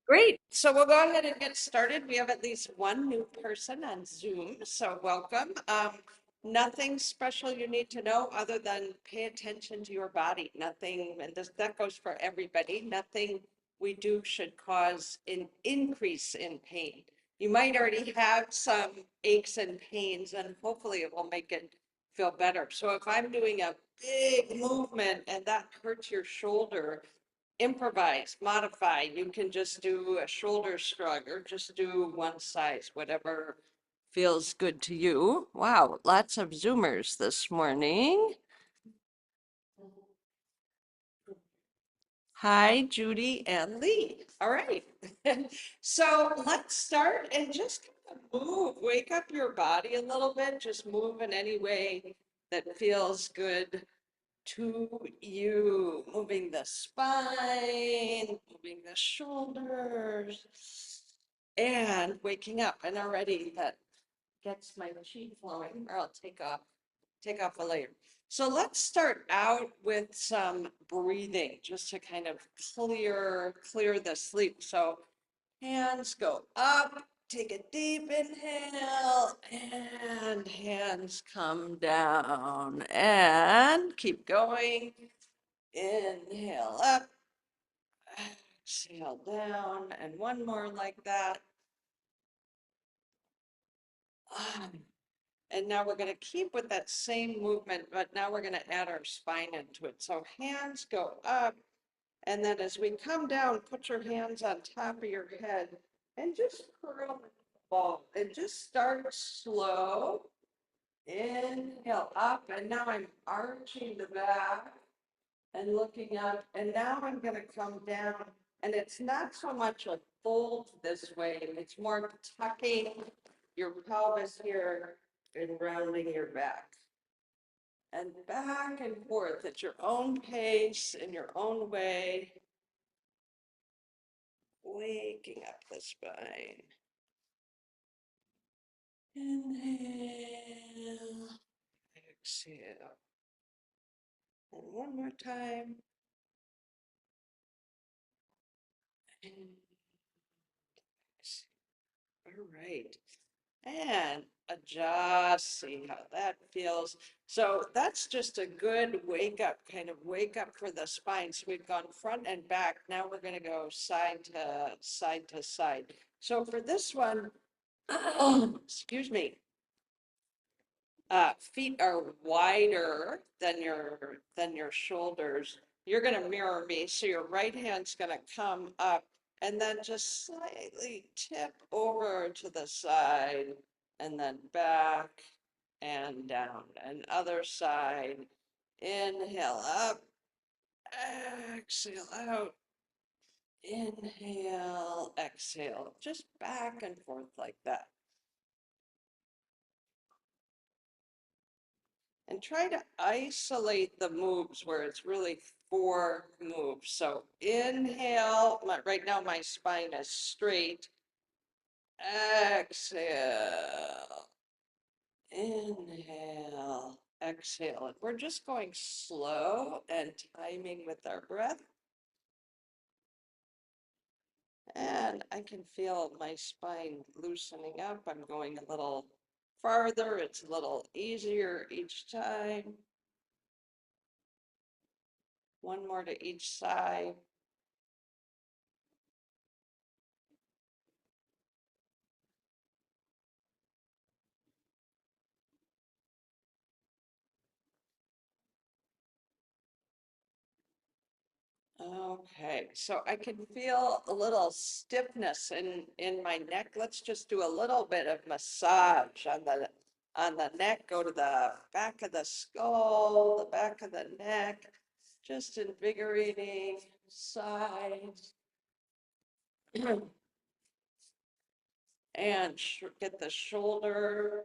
Great. So we'll go ahead and get started. We have at least one new person on Zoom, so welcome. Nothing special you need to know other than pay attention to your body. Nothing, and that goes for everybody. Nothing we do should cause an increase in pain. You might already have some aches and pains, and hopefully it will make it feel better. So if I'm doing a big movement and that hurts your shoulder, improvise, modify. You can just do a shoulder shrug or just do one size, whatever feels good to you. Wow, lots of Zoomers this morning. Hi, Judy and Lee. All right. So let's start and just kind of move, wake up your body a little bit, just move in any way that feels good to you, moving the spine, moving the shoulders, and waking up. And already that gets my chi flowing, or I'll take off a layer. So let's start out with some breathing, just to kind of clear the sleep. So hands go up, take a deep inhale, and hands come down, and keep going. Inhale up, exhale down, and one more like that. And now we're going to keep with that same movement, but now we're going to add our spine into it. So hands go up, and then as we come down, put your hands on top of your head and just curl the ball and just start slow. Inhale up, and now I'm arching the back and looking up, and now I'm going to come down, and it's not so much a fold this way, it's more tucking your pelvis here and rounding your back. And back and forth at your own pace, in your own way, waking up the spine. Inhale, exhale. And one more time. And all right. And adjust, see how that feels. So that's just a good wake up, kind of wake up for the spine. So we've gone front and back. Now we're going to go side to side to side. So for this one, excuse me, feet are wider than your shoulders. You're going to mirror me. So your right hand's going to come up and then just slightly tip over to the side and then back and down. And other side. Inhale up, exhale out. Inhale, exhale. Just back and forth like that. And try to isolate the moves where it's really four moves. So inhale, right now my spine is straight. Exhale, inhale, exhale. And we're just going slow and timing with our breath. And I can feel my spine loosening up. I'm going a little farther. It's a little easier each time. One more to each side. Okay, so I can feel a little stiffness in my neck. Let's just do a little bit of massage on the neck. Go to the back of the skull, the back of the neck, just invigorating sides. And get the shoulder,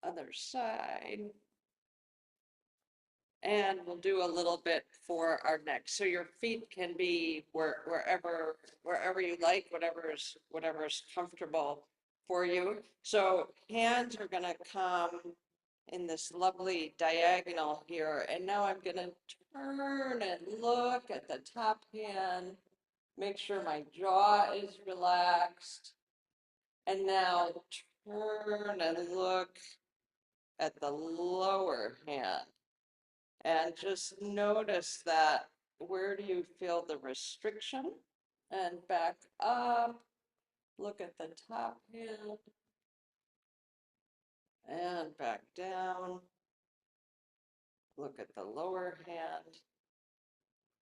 other side. And we'll do a little bit for our neck. So your feet can be wherever you like, whatever's comfortable for you. So hands are going to come in this lovely diagonal here. And now I'm gonna turn and look at the top hand, make sure my jaw is relaxed. And now turn and look at the lower hand. And just notice that, where do you feel the restriction? And back up, look at the top hand, and back down, look at the lower hand,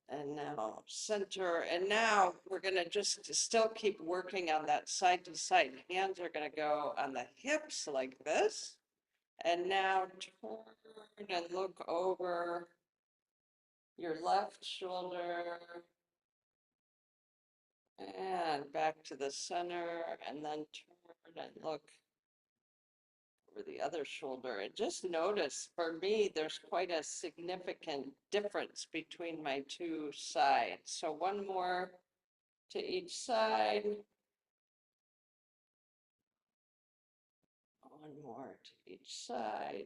and now center. And now we're gonna just still keep working on that side to side. Hands are gonna go on the hips like this. And now turn and look over your left shoulder and back to the center, and then turn and look over the other shoulder. And just notice, for me, there's quite a significant difference between my two sides. So one more to each side. One more to each side.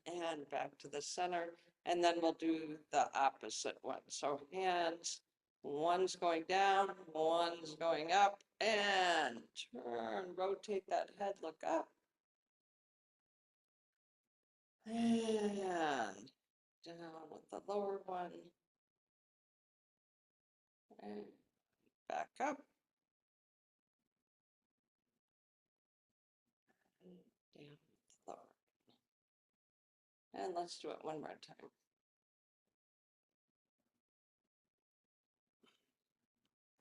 And back to the center. And then we'll do the opposite one. So hands, one's going down, one's going up, and turn, rotate that head, look up. And down with the lower one. And back up. And down with the lower. And let's do it one more time.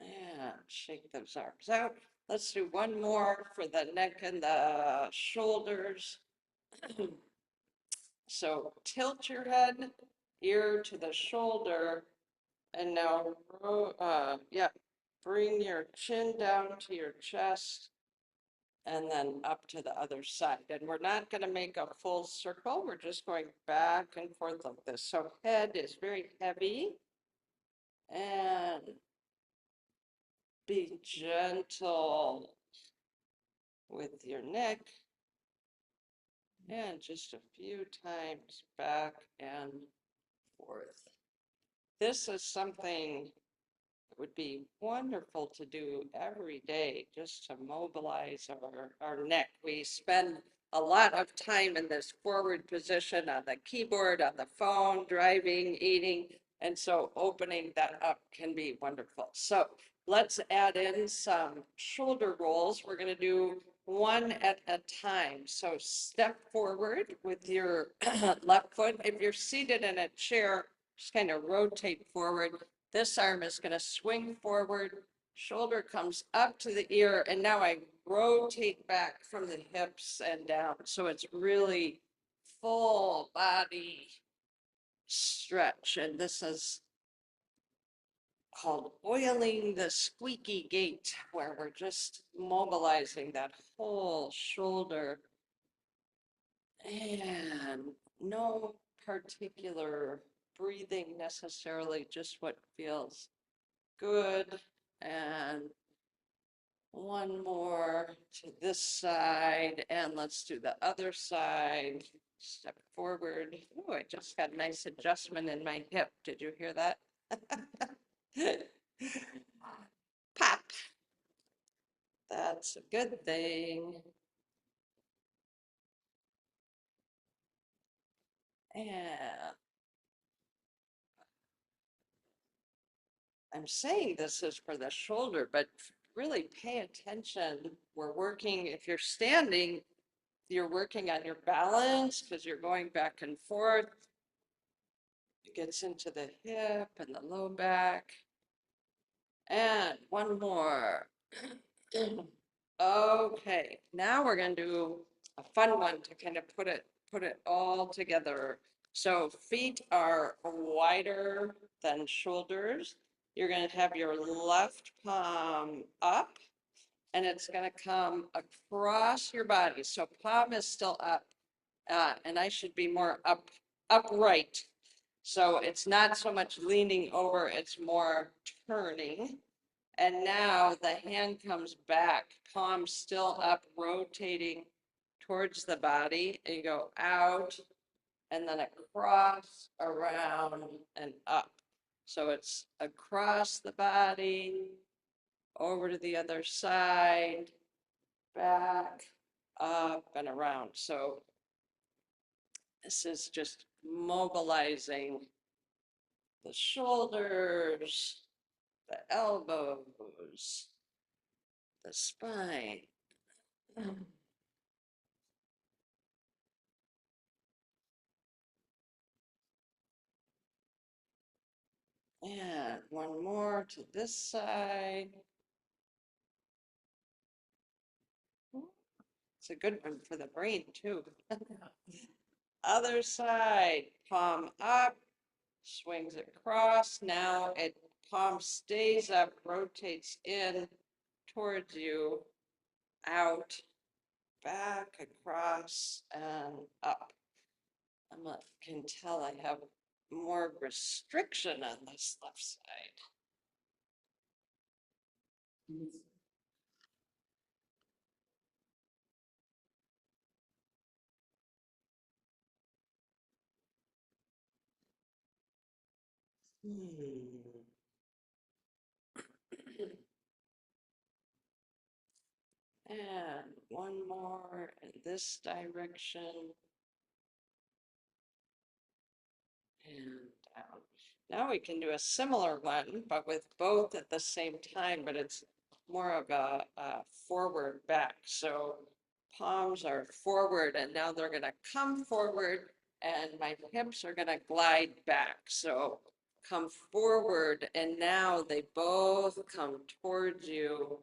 And shake those arms out. Let's do one more for the neck and the shoulders. So tilt your head, ear to the shoulder, and now, bring your chin down to your chest, and then up to the other side. And we're not going to make a full circle. We're just going back and forth like this. So head is very heavy, and be gentle with your neck, and just a few times back and forth. This is something that would be wonderful to do every day, just to mobilize our neck. We spend a lot of time in this forward position on the keyboard, on the phone, driving, eating, and so opening that up can be wonderful. So let's add in some shoulder rolls. We're going to do one at a time. So step forward with your left foot. If you're seated in a chair, just kind of rotate forward. This arm is going to swing forward, shoulder comes up to the ear, and now I rotate back from the hips and down. So it's really full body stretch. And this is called oiling the squeaky gate, where we're just mobilizing that whole shoulder. And no particular breathing necessarily, just what feels good. And one more to this side, and let's do the other side. Step forward. Oh, I just got a nice adjustment in my hip. Did you hear that? Pop. That's a good thing. And I'm saying this is for the shoulder, but really pay attention. We're working, if you're standing, you're working on your balance because you're going back and forth. It gets into the hip and the low back. And one more. Okay, now we're going to do a fun one to kind of put it all together. So feet are wider than shoulders. You're going to have your left palm up, and it's going to come across your body. So palm is still up, and I should be more upright. So it's not so much leaning over, it's more turning. And now the hand comes back, palm still up, rotating towards the body, and you go out and then across, around, and up. So it's across the body, over to the other side, back, up, and around. So this is just mobilizing the shoulders, the elbows, the spine. And one more to this side. It's a good one for the brain too. Other side, palm up, swings across. Now it palm stays up, rotates in towards you, out, back, across, and up. I can tell I have more restriction on this left side. Hmm. And one more in this direction. And down. Now we can do a similar one, but with both at the same time, but it's more of a forward back. So palms are forward and now they're gonna come forward and my hips are gonna glide back. So come forward and now they both come towards you.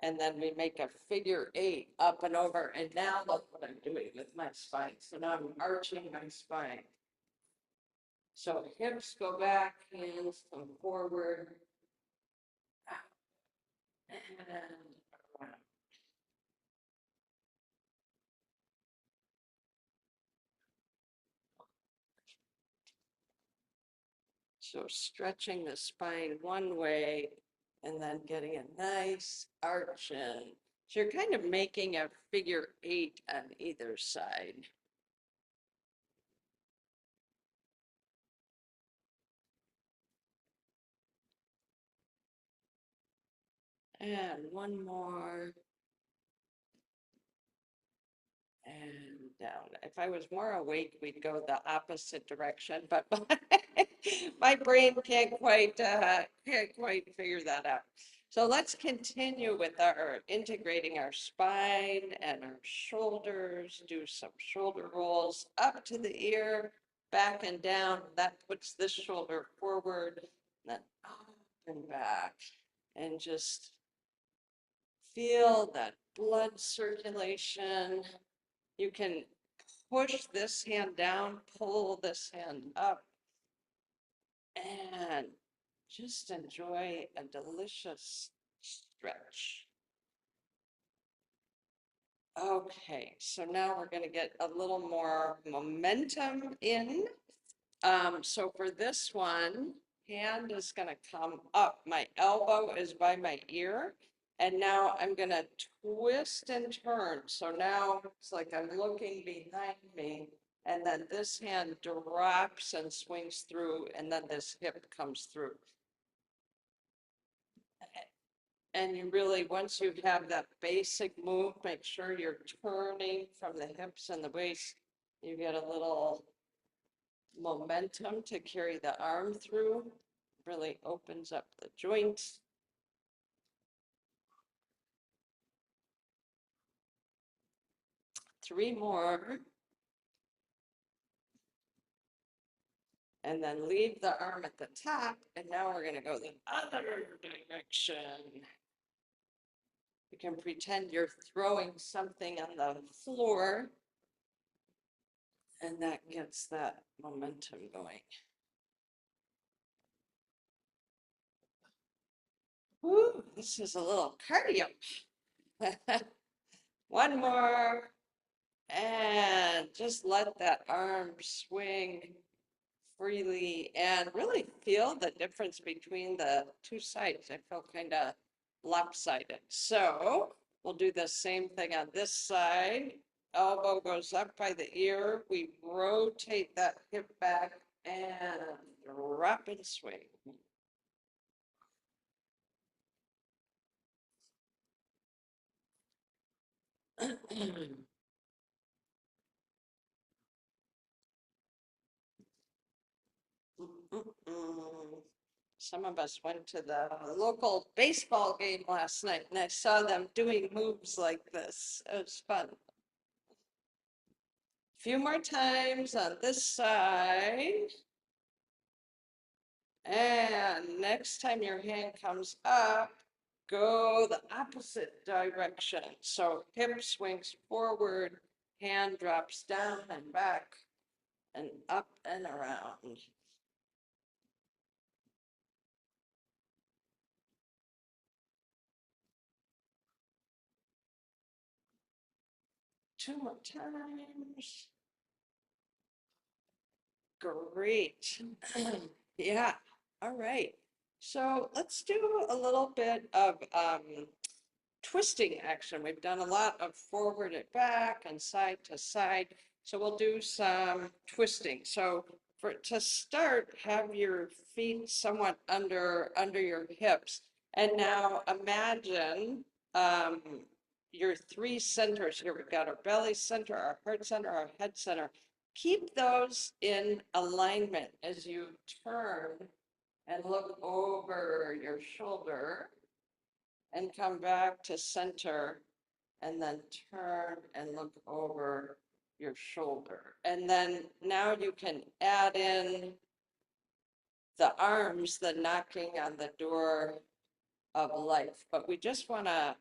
And then we make a figure 8 up and over. And now look what I'm doing with my spine. So now I'm arching my spine. So hips go back, hands come forward, and around. So stretching the spine one way and then getting a nice arch in. So you're kind of making a figure 8 on either side. And one more. And down. If I was more awake, we'd go the opposite direction, but my brain can't quite figure that out. So let's continue with our integrating our spine and our shoulders, do some shoulder rolls up to the ear, back and down. That puts this shoulder forward, then up and back, and just feel that blood circulation. You can push this hand down, pull this hand up, and just enjoy a delicious stretch. Okay, so now we're going to get a little more momentum in. So for this one, hand is going to come up. My elbow is by my ear. And now I'm going to twist and turn. So now it's like I'm looking behind me. And then this hand drops and swings through. And then this hip comes through. And you really, once you have that basic move, make sure you're turning from the hips and the waist. You get a little momentum to carry the arm through, really opens up the joints. Three more. And then leave the arm at the top. And now we're going to go the other direction. You can pretend you're throwing something on the floor. And that gets that momentum going. Woo, this is a little cardio. One more. And just let that arm swing freely and really feel the difference between the two sides. I feel kind of lopsided. So we'll do the same thing on this side. elbow goes up by the ear. We rotate that hip back and drop and swing. Some of us went to the local baseball game last night and I saw them doing moves like this. It was fun. A few more times on this side. And next time your hand comes up, go the opposite direction. So hip swings forward, hand drops down and back and up and around. Two more times. Great. Yeah. All right. So let's do a little bit of twisting action. We've done a lot of forward and back and side to side. So we'll do some twisting. So to start, have your feet somewhat under your hips. And now imagine um, your three centers here. We've got our belly center, our heart center, our head center. Keep those in alignment as you turn and look over your shoulder and come back to center and then turn and look over your shoulder. And then now you can add in the arms, the knocking on the door of life. But we just want to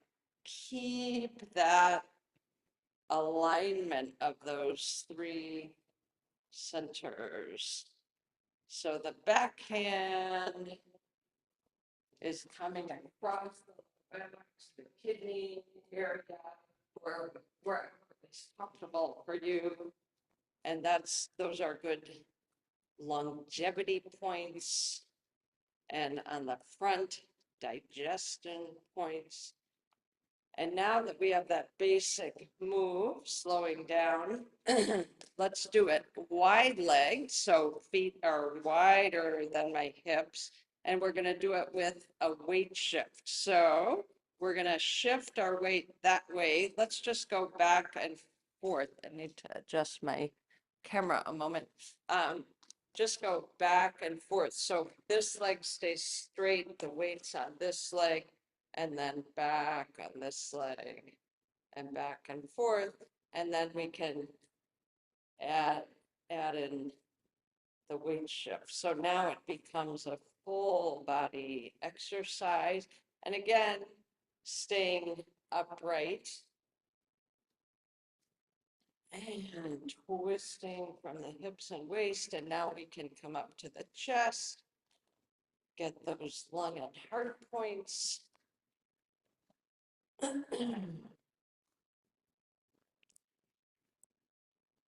keep that alignment of those three centers. So the backhand is coming across the back, the kidney area, where it's comfortable for you. And those are good longevity points. And on the front, digestion points. And now that we have that basic move, slowing down, let's do it. Wide legged, so feet are wider than my hips. And we're going to do it with a weight shift. So we're going to shift our weight that way. Let's just go back and forth. I need to adjust my camera a moment. Just go back and forth. So this leg stays straight, the weight's on this leg, and then back on this leg, and back and forth. And then we can add in the weight shift. So now it becomes a full body exercise. And again, staying upright and twisting from the hips and waist. And now we can come up to the chest, get those lung and heart points.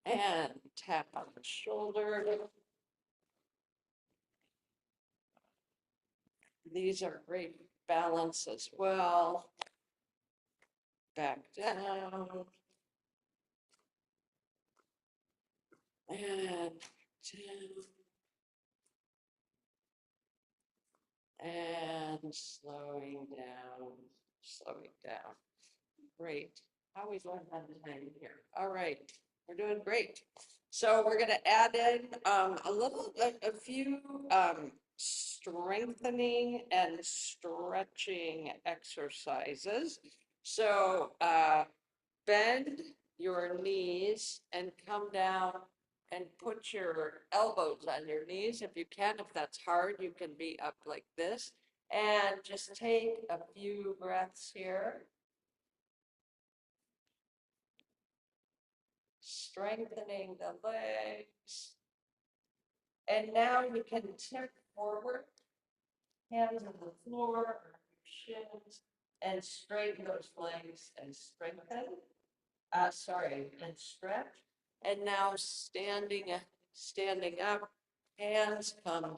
And tap on the shoulder. These are great balance as well. Back down. And down. And slowing down. Great. How we doing on time here? All right, we're doing great. So we're going to add in a few strengthening and stretching exercises. So bend your knees and come down and put your elbows on your knees if you can. If that's hard, you can be up like this. And just take a few breaths here. Strengthening the legs. And now you can tip forward, hands on the floor, or your shins, and straighten those legs and strengthen. And stretch. And now standing up, hands come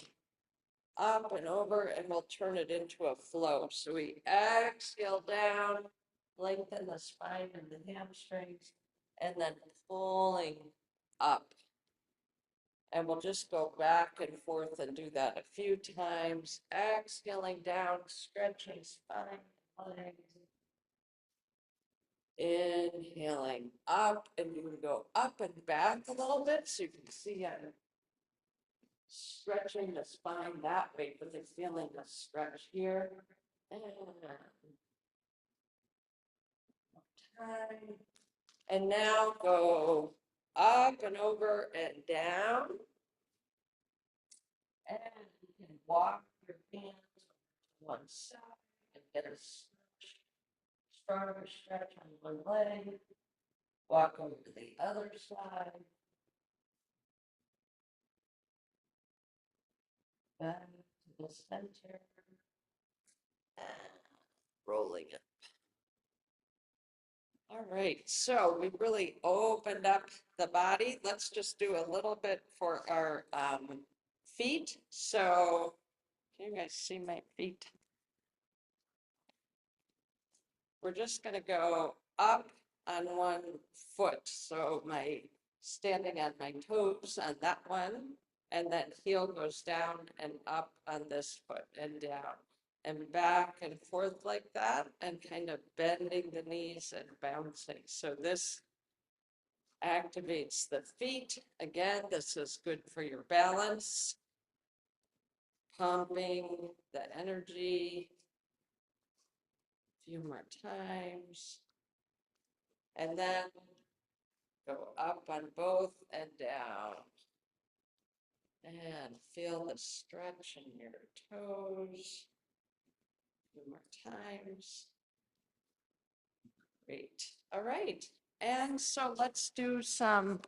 up and over, and we'll turn it into a flow. So we exhale down, lengthen the spine and the hamstrings, and then pulling up. And we'll just go back and forth and do that a few times. Exhaling down, stretching spine, legs. Inhaling up, and you can go up and back a little bit so you can see I'm stretching the spine that way, but they're feeling the stretch here. And time. And now go up and over and down. And you can walk your hands to one side and get a stretch, stronger stretch on one leg. Walk over to the other side. Back to the center. And rolling it. All right, so we really opened up the body. Let's just do a little bit for our feet. So can you guys see my feet? We're just going to go up on one foot. So my standing on my toes on that one, and then heel goes down and up on this foot and down and back and forth like that, and kind of bending the knees and bouncing. So this activates the feet. Again, this is good for your balance, pumping the energy. A few more times. And then go up on both and down. And feel the stretch in your toes. A few more times. Great. All right. And so let's do some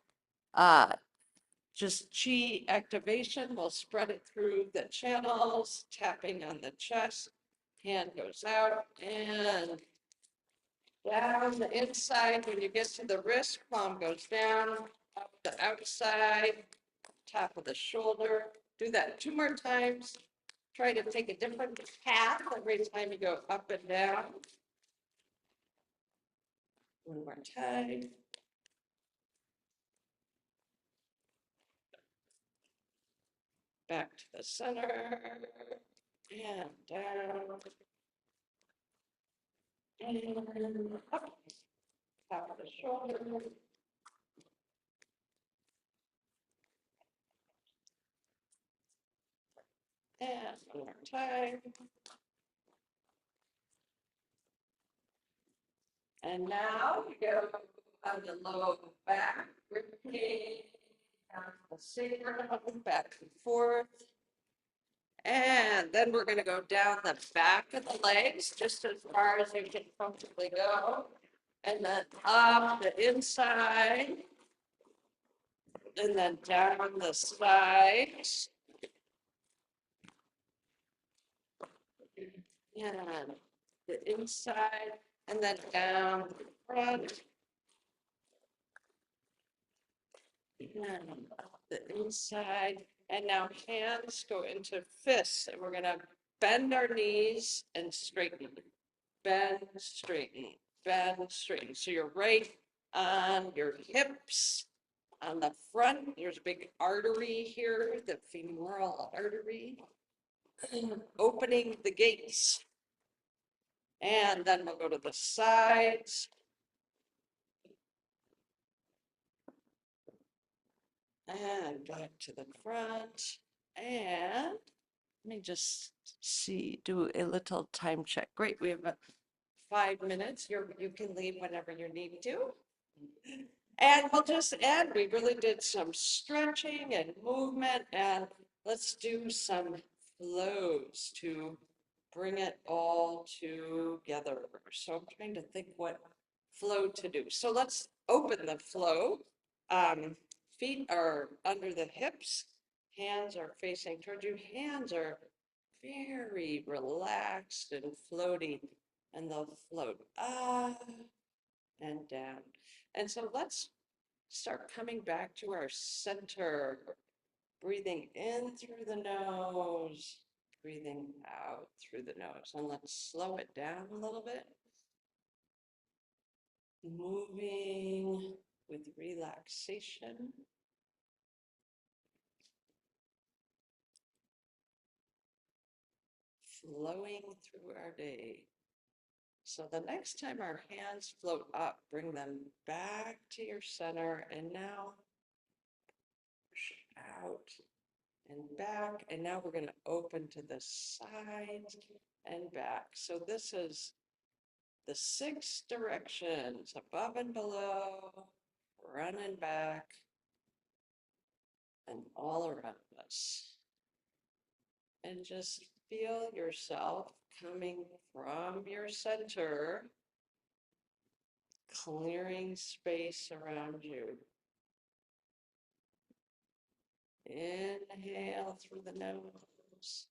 just chi activation. We'll spread it through the channels, tapping on the chest. Hand goes out and down the inside. When you get to the wrist, palm goes down, up the outside, top of the shoulder. Do that 2 more times. Try to take a different path every time you go up and down. 1 more time. Back to the center. And down. And up. Top of the shoulder. And 1 more time. And now we go on the low back, ribcage, down the sacrum, back and forth. And then we're going to go down the back of the legs, just as far as you can comfortably go. And then up the inside. And then down the sides. And the inside. And then down the front. And up the inside. And now hands go into fists. And we're going to bend our knees and straighten. Bend, straighten, bend, straighten. So you're right on your hips. On the front, there's a big artery here, the femoral artery, opening the gates. And then we'll go to the sides. And back to the front. And let me just see, do a little time check. Great, we have 5 minutes. You can leave whenever you need to. And we'll just end. We really did some stretching and movement, and let's do some flows to bring it all together. So I'm trying to think what flow to do. So let's open the flow. Feet are under the hips, hands are facing towards you. Hands are very relaxed and floaty, and they'll float up and down. And so let's start coming back to our center, breathing in through the nose, breathing out through the nose. And let's slow it down a little bit. Moving with relaxation. Flowing through our day. So the next time our hands float up, bring them back to your center and now push out and back. And now we're going to open to the sides and back. So this is the 6 directions, above and below, front and back, and all around us. And just feel yourself coming from your center, clearing space around you. Inhale through the nose.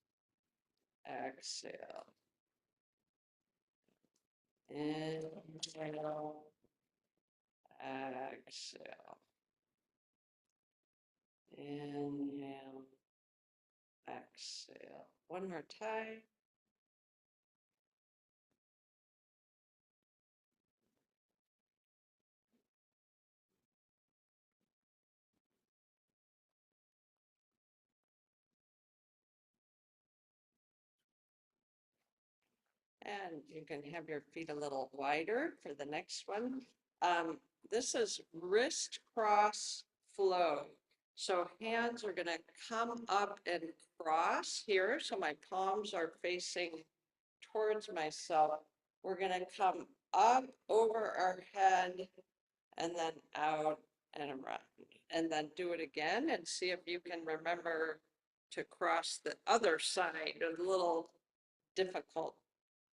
Exhale. Inhale. Exhale. Inhale. Exhale. One more time. And you can have your feet a little wider for the next one. This is wrist cross flow. So hands are going to come up and cross here. So my palms are facing towards myself. We're going to come up over our head and then out and around. And then do it again and see if you can remember to cross the other side. A little difficult.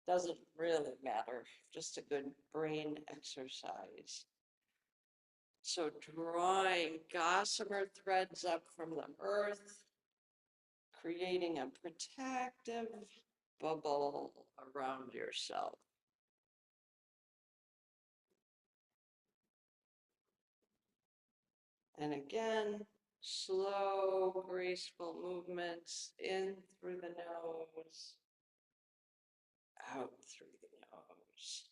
Doesn't really matter, just a good brain exercise. So drawing gossamer threads up from the earth, creating a protective bubble around yourself. And again, slow, graceful movements in through the nose, out through the nose.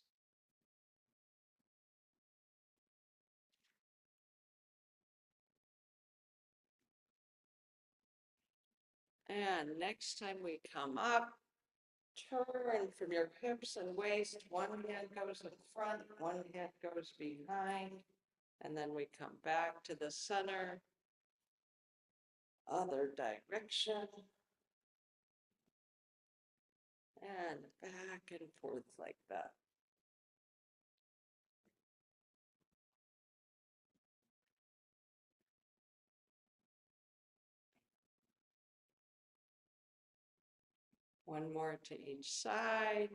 And next time we come up, turn from your hips and waist. One hand goes in front, one hand goes behind, and then we come back to the center, other direction, and back and forth like that. One more to each side.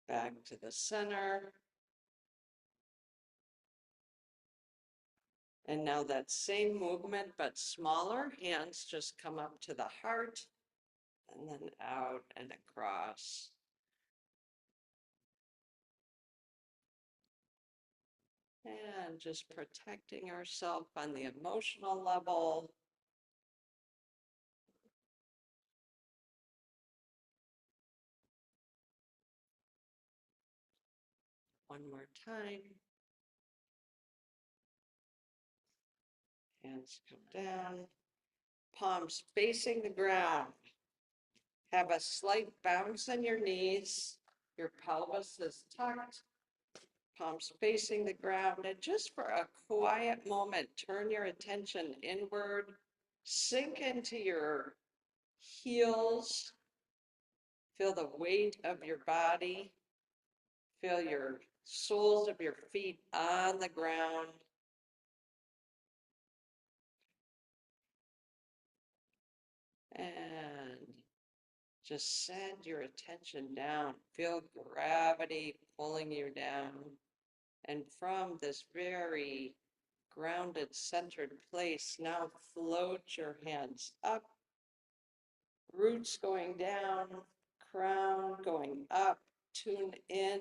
Back to the center. And now that same movement, but smaller, hands just come up to the heart and then out and across. And just protecting ourselves on the emotional level. One more time. Hands come down. Palms facing the ground. Have a slight bounce in your knees. Your pelvis is tucked. Palms facing the ground. And just for a quiet moment, turn your attention inward. Sink into your heels. Feel the weight of your body. Feel your soles of your feet on the ground. And just send your attention down. Feel gravity pulling you down. And from this very grounded, centered place, now float your hands up, roots going down, crown going up. Tune in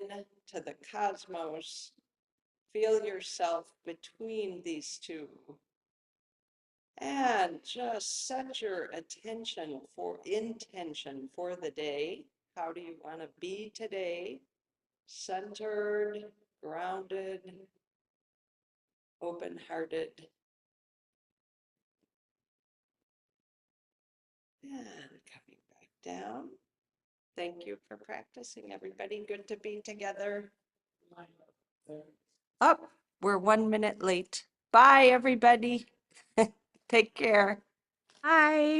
to the cosmos. Feel yourself between these two. And just set your intention for the day. How do you want to be today? Centered, grounded, open-hearted. And coming back down. Thank you for practicing, everybody. Good to be together. Up, we're 1 minute late. Bye, everybody. Take care. Bye.